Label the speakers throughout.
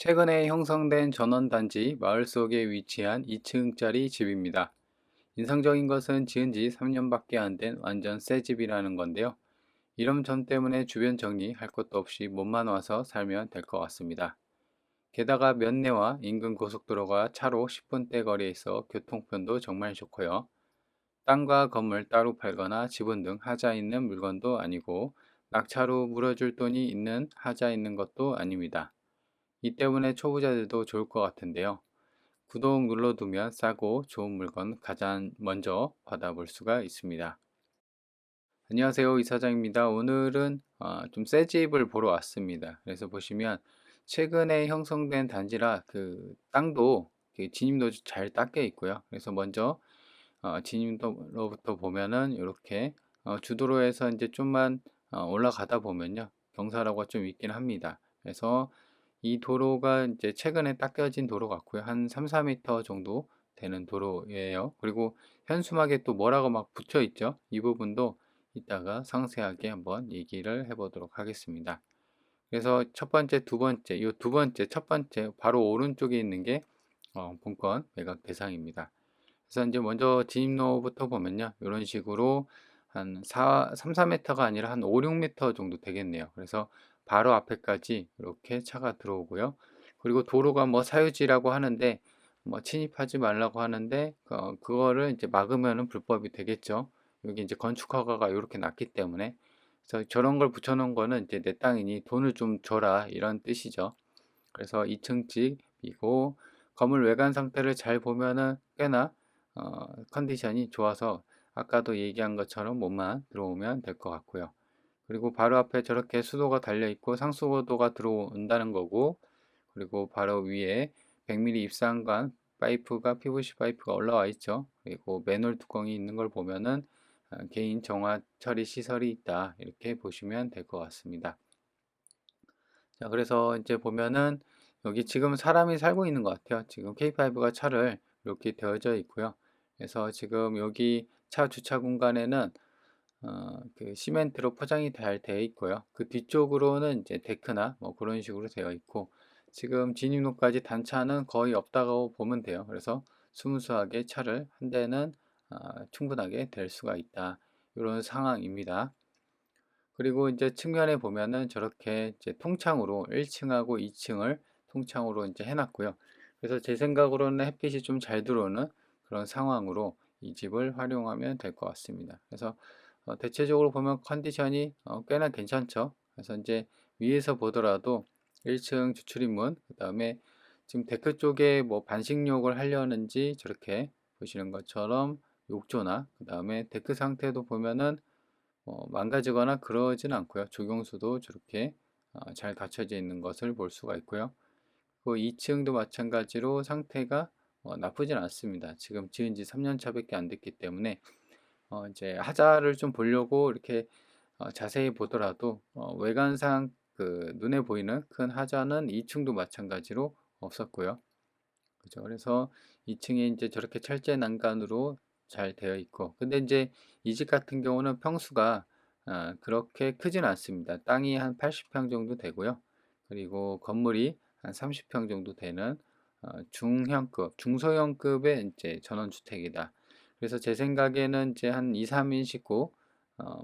Speaker 1: 최근에 형성된 전원단지 마을 속에 위치한 2층짜리 집입니다. 인상적인 것은 지은 지 3년밖에 안 된 완전 새 집이라는 건데요. 이런 점 때문에 주변 정리할 것도 없이 몸만 와서 살면 될 것 같습니다. 게다가 면내와 인근 고속도로가 차로 10분대 거리에 있어 교통편도 정말 좋고요. 땅과 건물 따로 팔거나 지분 등 하자 있는 물건도 아니고 낙차로 물어줄 돈이 있는 하자 있는 것도 아닙니다. 이 때문에 초보자들도 좋을 것 같은데요. 구독 눌러두면 싸고 좋은 물건 가장 먼저 받아볼 수가 있습니다. 안녕하세요, 이사장입니다. 오늘은 좀 새 집을 보러 왔습니다. 그래서 보시면 최근에 형성된 단지라 그 땅도 진입도 잘 닦여 있고요. 그래서 먼저 진입로부터 보면은 이렇게 주도로에서 이제 좀만 올라가다 보면요, 경사로가 좀 있긴 합니다. 그래서 이 도로가 이제 최근에 닦여진 도로 같고요. 한 3, 4m 정도 되는 도로예요. 그리고 현수막에 또 뭐라고 막 붙여 있죠. 이 부분도 이따가 상세하게 한번 얘기를 해보도록 하겠습니다. 그래서 첫 번째, 두 번째, 이 두 번째, 첫 번째 바로 오른쪽에 있는 게 본건 매각 대상입니다. 그래서 이제 먼저 진입로부터 보면요, 이런 식으로 한 3, 4m가 아니라 한 5, 6m 정도 되겠네요. 그래서 바로 앞에까지 이렇게 차가 들어오고요. 그리고 도로가 뭐 사유지라고 하는데 뭐 침입하지 말라고 하는데 그거를 이제 막으면은 불법이 되겠죠. 여기 이제 건축 허가가 이렇게 났기 때문에. 그래서 저런 걸 붙여놓은 거는 이제 내 땅이니 돈을 좀 줘라 이런 뜻이죠. 그래서 2층집이고 건물 외관 상태를 잘 보면은 꽤나 컨디션이 좋아서 아까도 얘기한 것처럼 몸만 들어오면 될 것 같고요. 그리고 바로 앞에 저렇게 수도가 달려 있고 상수도가 들어온다는 거고, 그리고 바로 위에 100mm 입상관 파이프가 PVC 파이프가 올라와 있죠. 그리고 맨홀 뚜껑이 있는 걸 보면은 개인 정화 처리 시설이 있다 이렇게 보시면 될 것 같습니다. 자, 그래서 이제 보면은 여기 지금 사람이 살고 있는 것 같아요. 지금 K5가 차를 이렇게 되어져 있고요. 그래서 지금 여기 차 주차 공간에는 그 시멘트로 포장이 잘 되어 있고요. 그 뒤쪽으로는 이제 데크나 뭐 그런 식으로 되어 있고, 지금 진입로까지 단차는 거의 없다고 보면 돼요. 그래서 스무스하게 차를 한 대는 충분하게 될 수가 있다. 이런 상황입니다. 그리고 이제 측면에 보면은 저렇게 이제 통창으로 1층하고 2층을 통창으로 이제 해놨고요. 그래서 제 생각으로는 햇빛이 좀 잘 들어오는 그런 상황으로 이 집을 활용하면 될 것 같습니다. 그래서 대체적으로 보면 컨디션이 꽤나 괜찮죠. 그래서 이제 위에서 보더라도 1층 주출입문, 그 다음에 지금 데크 쪽에 뭐 반식욕을 하려는지 저렇게 보시는 것처럼 욕조나 그 다음에 데크 상태도 보면은 망가지거나 그러진 않고요. 조경수도 저렇게 잘 갖춰져 있는 것을 볼 수가 있고요. 그 2층도 마찬가지로 상태가 나쁘진 않습니다. 지금 지은 지 3년 차밖에 안 됐기 때문에 이제 하자를 좀 보려고 이렇게 자세히 보더라도 외관상 그 눈에 보이는 큰 하자는 2층도 마찬가지로 없었고요. 그죠. 그래서 2층에 이제 저렇게 철제 난간으로 잘 되어 있고, 근데 이제 이 집 같은 경우는 평수가 그렇게 크진 않습니다. 땅이 한 80평 정도 되고요. 그리고 건물이 한 30평 정도 되는 중형급, 중소형급의 이제 전원주택이다. 그래서 제 생각에는 이제 한 2, 3인 식구,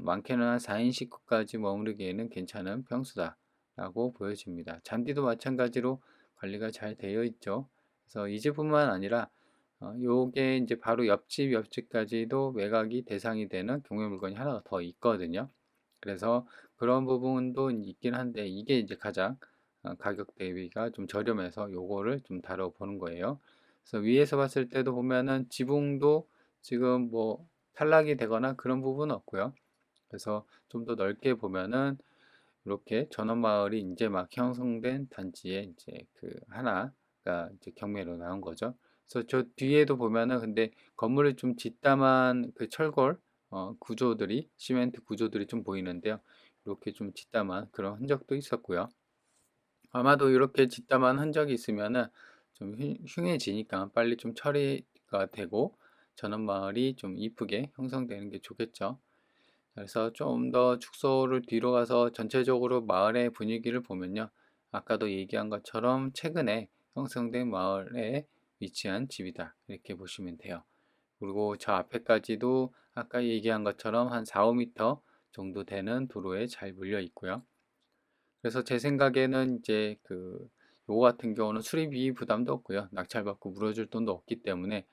Speaker 1: 많게는 한 4인 식구까지 머무르기에는 괜찮은 평수다라고 보여집니다. 잔디도 마찬가지로 관리가 잘 되어 있죠. 그래서 이 집뿐만 아니라 요게 이제 바로 옆집까지도 매각이 대상이 되는 경매 물건이 하나가 더 있거든요. 그래서 그런 부분도 있긴 한데 이게 이제 가장 가격 대비가 좀 저렴해서 요거를 좀 다뤄보는 거예요. 그래서 위에서 봤을 때도 보면은 지붕도 지금 뭐 탈락이 되거나 그런 부분은 없고요. 그래서 좀 더 넓게 보면은 이렇게 전원마을이 이제 막 형성된 단지에 이제 그 하나가 이제 경매로 나온 거죠. 그래서 저 뒤에도 보면은 근데 건물이 좀 짓담한 그 철골 구조들이 시멘트 구조들이 좀 보이는데요. 이렇게 좀 짓담한 그런 흔적도 있었고요. 아마도 이렇게 짓담한 흔적이 있으면은 좀 흉해지니까 빨리 좀 처리가 되고 전원마을이 좀 이쁘게 형성되는 게 좋겠죠. 그래서 좀 더 축소를 뒤로 가서 전체적으로 마을의 분위기를 보면요. 아까도 얘기한 것처럼 최근에 형성된 마을에 위치한 집이다. 이렇게 보시면 돼요. 그리고 저 앞에까지도 아까 얘기한 것처럼 한 4, 5m 정도 되는 도로에 잘 물려 있고요. 그래서 제 생각에는 이제 요거 같은 경우는 수리비 부담도 없고요. 낙찰받고 물어줄 돈도 없기 때문에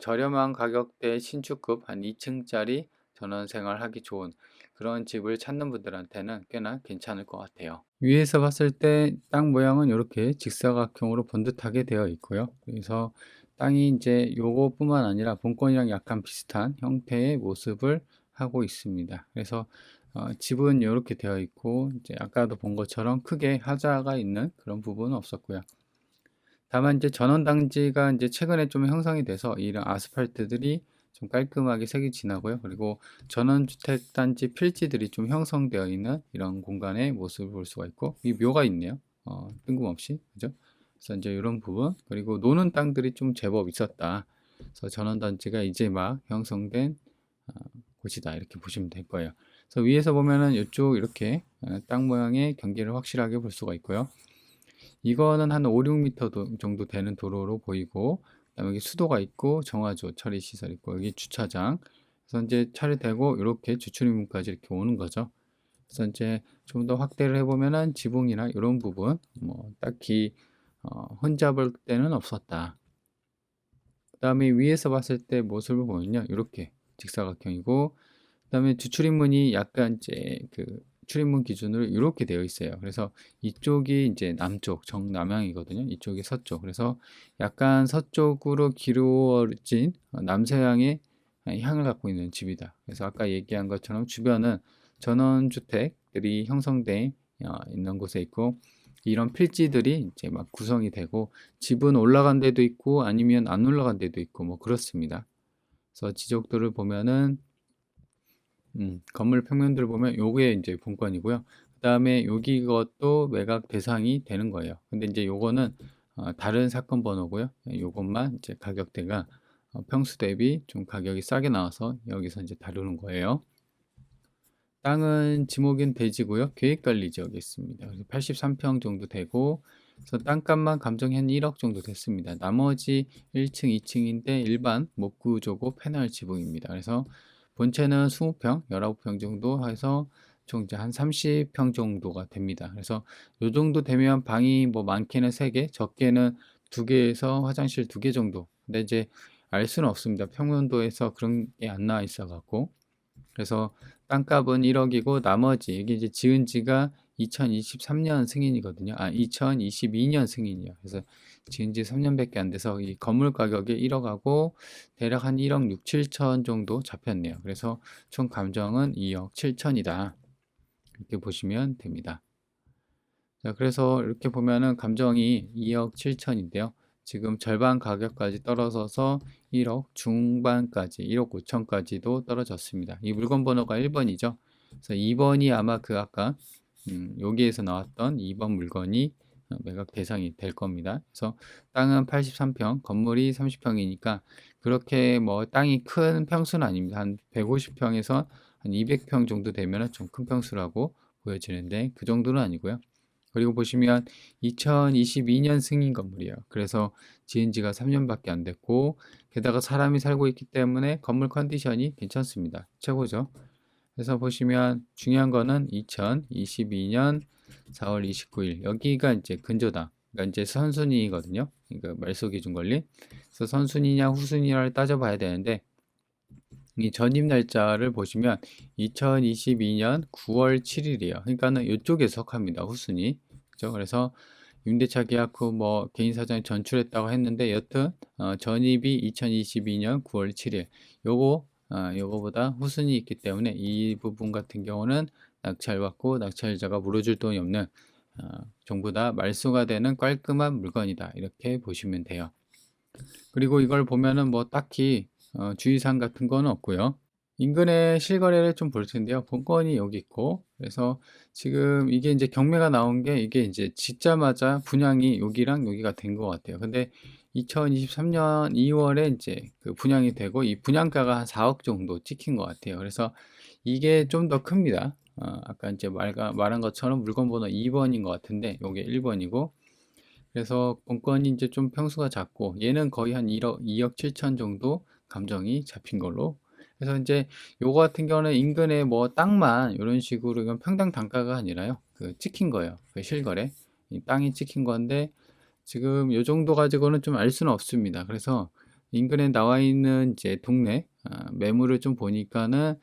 Speaker 1: 저렴한 가격대 신축급 한 2층짜리 전원생활 하기 좋은 그런 집을 찾는 분들한테는 꽤나 괜찮을 것 같아요. 위에서 봤을 때 땅 모양은 이렇게 직사각형으로 번듯하게 되어 있고요. 그래서 땅이 이제 요거뿐만 아니라 본건이랑 약간 비슷한 형태의 모습을 하고 있습니다. 그래서 집은 이렇게 되어 있고 이제 아까도 본 것처럼 크게 하자가 있는 그런 부분은 없었고요. 다만 이제 전원단지가 이제 최근에 좀 형성이 돼서 이런 아스팔트들이 좀 깔끔하게 색이 진하고요. 그리고 전원주택단지 필지들이 좀 형성되어 있는 이런 공간의 모습을 볼 수가 있고, 이 묘가 있네요. 뜬금없이. 그죠? 그래서 이제 이런 부분, 그리고 노는 땅들이 좀 제법 있었다. 그래서 전원단지가 이제 막 형성된 곳이다. 이렇게 보시면 될 거예요. 그래서 위에서 보면은 이쪽 이렇게 땅 모양의 경계를 확실하게 볼 수가 있고요. 이거는 한 5, 6m 정도 되는 도로로 보이고, 그다음에 여기 수도가 있고 정화조 처리 시설 있고 여기 주차장. 그래서 이제 차를 대고 이렇게 주출입문까지 이렇게 오는 거죠. 그래서 이제 좀 더 확대를 해보면은 지붕이나 이런 부분 뭐 딱히 흠잡을 데는 없었다. 그다음에 위에서 봤을 때 모습을 보면요, 이렇게 직사각형이고, 그다음에 주출입문이 약간 이제 출입문 기준으로 이렇게 되어 있어요. 그래서 이쪽이 이제 남쪽 정남향이거든요. 이쪽이 서쪽. 그래서 약간 서쪽으로 기울어진 남서향의 향을 갖고 있는 집이다. 그래서 아까 얘기한 것처럼 주변은 전원주택들이 형성돼 있는 곳에 있고, 이런 필지들이 이제 막 구성이 되고, 집은 올라간 데도 있고 아니면 안 올라간 데도 있고 뭐 그렇습니다. 그래서 지적도를 보면은 건물 평면들을 보면 요게 이제 본건이고요. 그다음에 여기 것도 매각 대상이 되는 거예요. 근데 이제 요거는 다른 사건 번호고요. 요것만 이제 가격대가 평수 대비 좀 가격이 싸게 나와서 여기서 이제 다루는 거예요. 땅은 지목인 대지고요. 계획관리 지역에 있습니다. 그래서 83평 정도 되고, 그래서 땅값만 감정이 한 1억 정도 됐습니다. 나머지 1층, 2층인데 일반 목구조고 패널 지붕입니다. 그래서 본체는 20평, 19평 정도 해서 총 이제 한 30평 정도가 됩니다. 그래서 요 정도 되면 방이 뭐 많게는 3개, 적게는 2개에서 화장실 2개 정도. 근데 이제 알 수는 없습니다. 평면도에서 그런 게 안 나와 있어 갖고. 그래서 땅값은 1억이고 나머지 이게 이제 지은 지가 2023년 승인이거든요. 2022년 승인이요. 그래서 지은 지 3년밖에 안 돼서 이 건물 가격이 1억하고 대략 한 1억 6, 7천 정도 잡혔네요. 그래서 총 감정은 2억 7천이다. 이렇게 보시면 됩니다. 자, 그래서 이렇게 보면은 감정이 2억 7천인데요. 지금 절반 가격까지 떨어져서 1억 중반까지, 1억 5천까지도 떨어졌습니다. 이 물건 번호가 1번이죠. 그래서 2번이 아마 아까 여기에서 나왔던 2번 물건이 매각 대상이 될 겁니다. 그래서 땅은 83평, 건물이 30평이니까 그렇게 뭐 땅이 큰 평수는 아닙니다. 한 150평에서 한 200평 정도 되면 좀 큰 평수라고 보여지는데 그 정도는 아니고요. 그리고 보시면 2022년 승인 건물이에요. 그래서 지은 지가 3년밖에 안 됐고, 게다가 사람이 살고 있기 때문에 건물 컨디션이 괜찮습니다. 최고죠. 그래서 보시면 중요한 거는 2022년 4월 29일 여기가 이제 근저당, 그러니까 이제 선순위거든요. 그러니까 말소 기준 권리. 그래서 선순위냐 후순위냐를 따져봐야 되는데, 이 전입 날짜를 보시면 2022년 9월 7일이에요. 그러니까는 이쪽에 속합니다. 후순위. 그죠? 그래서 임대차 계약 후 뭐 개인 사정에 전출했다고 했는데 여튼 전입이 2022년 9월 7일. 요거보다 후순위 있기 때문에 이 부분 같은 경우는 낙찰받고 낙찰자가 물어줄 돈이 없는 전부 다 말소가 되는 깔끔한 물건이다. 이렇게 보시면 돼요. 그리고 이걸 보면은 뭐 딱히 주의사항 같은 건 없고요. 인근의 실거래를 좀 볼 텐데요. 본건이 여기 있고, 그래서 지금 이게 이제 경매가 나온 게 이게 이제 짓자마자 분양이 여기랑 여기가 된 것 같아요. 근데 2023년 2월에 이제 분양이 되고 이 분양가가 한 4억 정도 찍힌 것 같아요. 그래서 이게 좀 더 큽니다. 아까 이제 말한 것처럼 물건 번호 2번인 것 같은데 요게 1번이고, 그래서 본건이 이제 좀 평수가 작고 얘는 거의 한 2억 7천 정도 감정이 잡힌 걸로. 그래서 이제 요거 같은 경우는 인근에 뭐 땅만 이런 식으로, 이건 평당 단가가 아니라요, 그 찍힌 거예요. 그 실거래 이 땅이 찍힌 건데 지금 요 정도 가지고는 좀 알 수는 없습니다. 그래서 인근에 나와 있는 이제 동네 매물을 좀 보니까는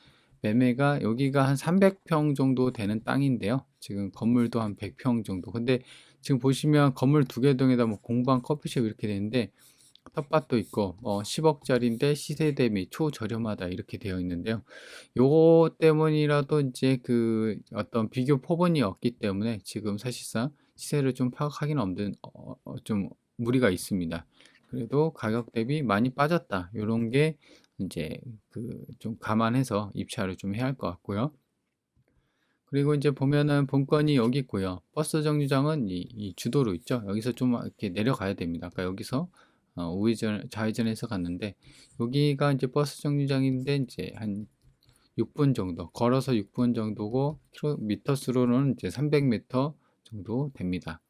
Speaker 1: 매매가 여기가 한 300평 정도 되는 땅인데요. 지금 건물도 한 100평 정도. 근데 지금 보시면 건물 두 개 동에다 뭐 공방, 커피숍 이렇게 되는데 텃밭도 있고 10억짜리인데 시세 대비 초저렴하다 이렇게 되어 있는데요. 요거 때문이라도 이제 그 어떤 비교 포본이 없기 때문에 지금 사실상 시세를 좀 파악하기는 좀 무리가 있습니다. 그래도 가격 대비 많이 빠졌다, 요런 게 이제 그 좀 감안해서 입찰을 좀 해야 할 것 같고요. 그리고 이제 보면은 본건이 여기 있고요. 버스 정류장은 이 주도로 있죠. 여기서 좀 이렇게 내려가야 됩니다. 아까 여기서 좌회전해서 갔는데 여기가 이제 버스 정류장인데 이제 한 6분 정도, 걸어서 6분 정도고 킬로미터 수로는 이제 300m 정도 됩니다.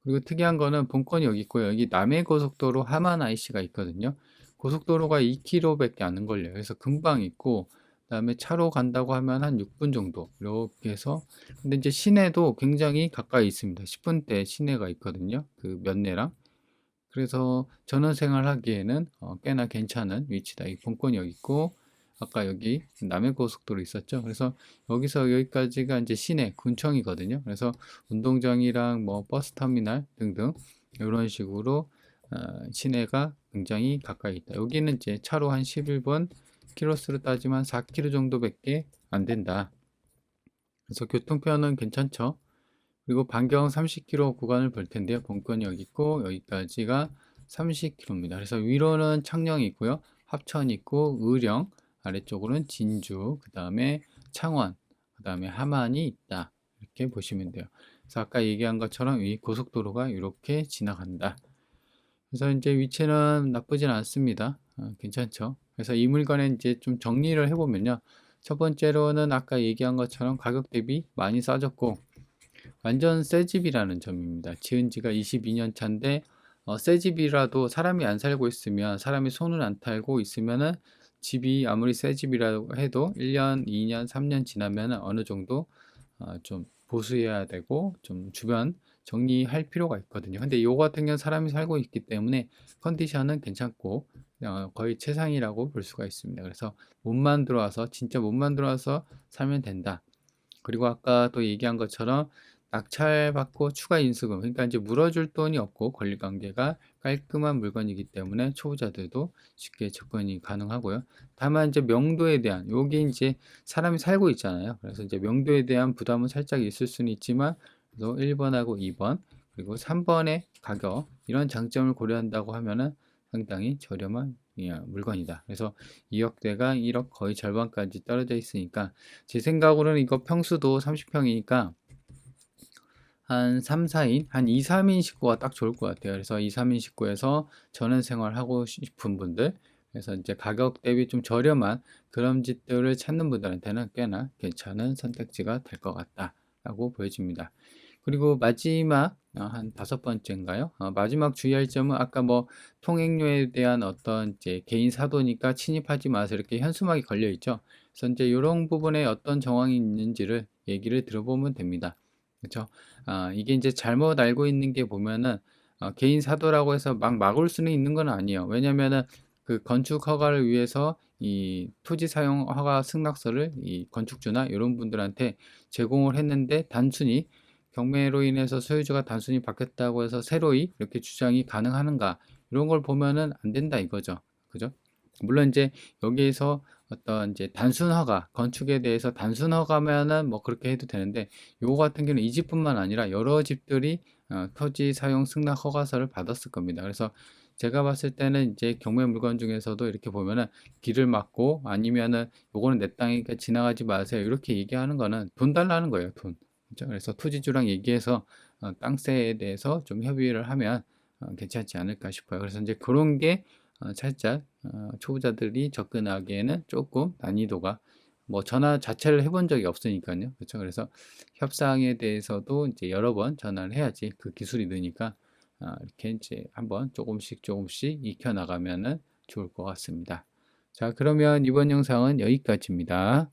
Speaker 1: 그리고 특이한 거는 본건이 여기 있고요. 여기 남해고속도로 하만 IC가 있거든요. 고속도로가 2km밖에 안 걸려요. 그래서 금방 있고, 그다음에 차로 간다고 하면 한 6분 정도 이렇게 해서. 근데 이제 시내도 굉장히 가까이 있습니다. 10분대 시내가 있거든요. 그 면내랑. 그래서 전원 생활하기에는 꽤나 괜찮은 위치다. 이 본권이 여기 있고, 아까 여기 남해고속도로 있었죠. 그래서 여기서 여기까지가 이제 시내 군청이거든요. 그래서 운동장이랑 뭐 버스터미널 등등 이런 식으로 시내가 굉장히 가까이 있다. 여기는 이제 차로 한 11분, 키로수로 따지면 4km 정도밖에 안 된다. 그래서 교통편은 괜찮죠. 그리고 반경 30km 구간을 볼 텐데요. 본건이 여기 있고 여기까지가 30km입니다. 그래서 위로는 창녕이 있고요. 합천이 있고 의령, 아래쪽으로는 진주, 그 다음에 창원, 그 다음에 함안이 있다. 이렇게 보시면 돼요. 그래서 아까 얘기한 것처럼 이 고속도로가 이렇게 지나간다. 그래서 이제 위치는 나쁘진 않습니다. 괜찮죠. 그래서 이 물건에 이제 좀 정리를 해보면요. 첫 번째로는 아까 얘기한 것처럼 가격 대비 많이 싸졌고, 완전 새 집이라는 점입니다. 지은 지가 22년 차인데 새 집이라도 사람이 안 살고 있으면, 사람이 손을 안 탈고 있으면은 집이 아무리 새 집이라고 해도 1년, 2년, 3년 지나면 어느 정도 좀 보수해야 되고 좀 주변 정리할 필요가 있거든요. 근데 요 같은 경우는 사람이 살고 있기 때문에 컨디션은 괜찮고 거의 최상이라고 볼 수가 있습니다. 그래서 몸만 들어와서, 진짜 몸만 들어와서 살면 된다. 그리고 아까 또 얘기한 것처럼 낙찰받고 추가 인수금, 그러니까 이제 물어줄 돈이 없고 권리관계가 깔끔한 물건이기 때문에 초보자들도 쉽게 접근이 가능하고요. 다만 이제 명도에 대한, 여기 이제 사람이 살고 있잖아요. 그래서 이제 명도에 대한 부담은 살짝 있을 수는 있지만, 그래서 1번하고 2번 그리고 3번의 가격, 이런 장점을 고려한다고 하면은 상당히 저렴한 물건이다. 그래서 2억대가 1억 거의 절반까지 떨어져 있으니까 제 생각으로는 이거 평수도 30평이니까 한 3, 4인, 한 2, 3인 식구가 딱 좋을 것 같아요. 그래서 2, 3인 식구에서 전원 생활 하고 싶은 분들, 그래서 이제 가격 대비 좀 저렴한 그런 집들을 찾는 분들한테는 꽤나 괜찮은 선택지가 될 것 같다라고 보여집니다. 그리고 마지막 한 다섯 번째인가요? 마지막 주의할 점은 아까 뭐 통행료에 대한 어떤 이제 개인 사도니까 침입하지 마세요, 이렇게 현수막이 걸려 있죠. 그래서 이제 이런 부분에 어떤 정황이 있는지를 얘기를 들어보면 됩니다. 그렇죠? 이게 이제 잘못 알고 있는 게 보면은 개인 사도라고 해서 막 막을 수는 있는 건 아니에요. 왜냐면은 그 건축 허가를 위해서 이 토지 사용 허가 승낙서를 이 건축주나 이런 분들한테 제공을 했는데, 단순히 경매로 인해서 소유주가 단순히 바뀌었다고 해서 새로이 이렇게 주장이 가능하는가, 이런 걸 보면은 안 된다 이거죠. 그죠? 물론 이제 여기에서 어떤 이제 단순 허가, 건축에 대해서 단순 허가면은 뭐 그렇게 해도 되는데, 요거 같은 경우는 이 집뿐만 아니라 여러 집들이 토지 사용 승낙 허가서를 받았을 겁니다. 그래서 제가 봤을 때는 이제 경매 물건 중에서도 이렇게 보면은 길을 막고 아니면은 요거는 내 땅이니까 지나가지 마세요, 이렇게 얘기하는 거는 돈 달라는 거예요, 돈. 그렇죠? 그래서 토지주랑 얘기해서 땅세에 대해서 좀 협의를 하면 괜찮지 않을까 싶어요. 그래서 이제 그런 게 살짝 초보자들이 접근하기에는 조금 난이도가 뭐 전화 자체를 해본 적이 없으니까요. 그렇죠. 그래서 협상에 대해서도 이제 여러 번 전화를 해야지 그 기술이 느니까 이렇게 이제 한번 조금씩 조금씩 익혀 나가면은 좋을 것 같습니다. 자, 그러면 이번 영상은 여기까지입니다.